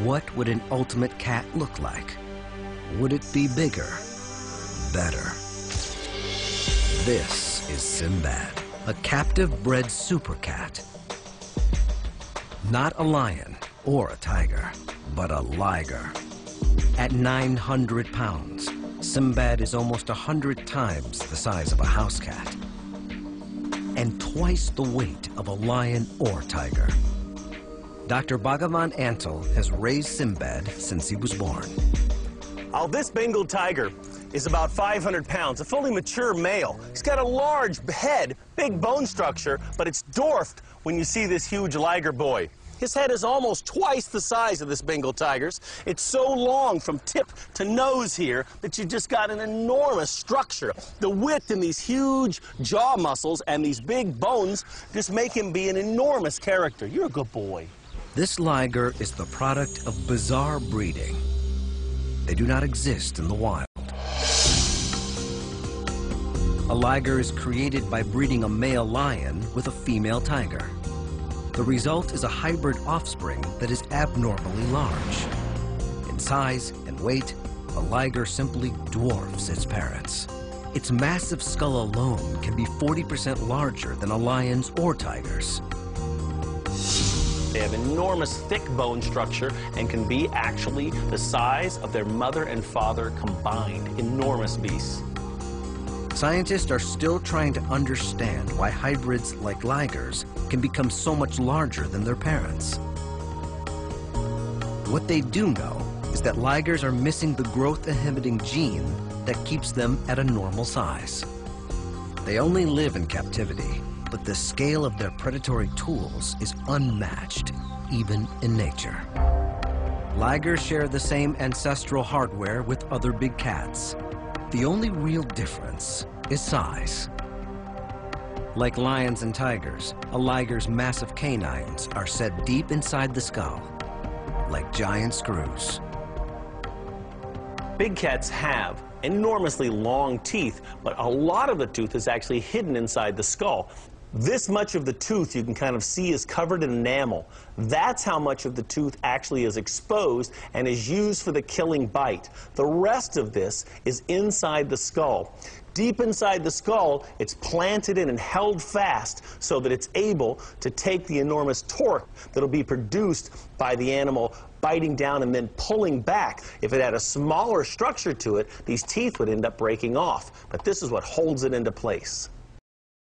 What would an ultimate cat look like? Would it be bigger? Better? This is Sinbad, a captive-bred super cat. Not a lion or a tiger, but a liger. At 900 pounds, Sinbad is almost 100 times the size of a house cat and twice the weight of a lion or tiger. Dr. Bhagavan Antal has raised Sinbad since he was born. This Bengal tiger is about 500 pounds, a fully mature male. He's got a large head, big bone structure, but it's dwarfed when you see this huge liger boy. His head is almost twice the size of this Bengal tiger's. It's so long from tip to nose here that you've just got an enormous structure. The width in these huge jaw muscles and these big bones just make him be an enormous character. You're a good boy. This liger is the product of bizarre breeding. They do not exist in the wild. A liger is created by breeding a male lion with a female tiger. The result is a hybrid offspring that is abnormally large. In size and weight, a liger simply dwarfs its parents. Its massive skull alone can be 40% larger than a lion's or tiger's. They have enormous thick bone structure and can be actually the size of their mother and father combined. Enormous beasts. Scientists are still trying to understand why hybrids like ligers can become so much larger than their parents. What they do know is that ligers are missing the growth-inhibiting gene that keeps them at a normal size. They only live in captivity, but the scale of their predatory tools is unmatched, even in nature. Ligers share the same ancestral hardware with other big cats. The only real difference is size. Like lions and tigers, a liger's massive canines are set deep inside the skull, like giant screws. Big cats have enormously long teeth, but a lot of the tooth is actually hidden inside the skull. This much of the tooth you can kind of see is covered in enamel. That's how much of the tooth actually is exposed and is used for the killing bite. The rest of this is inside the skull. Deep inside the skull, it's planted in and held fast so that it's able to take the enormous torque that'll be produced by the animal biting down and then pulling back. If it had a smaller structure to it, these teeth would end up breaking off. But this is what holds it into place.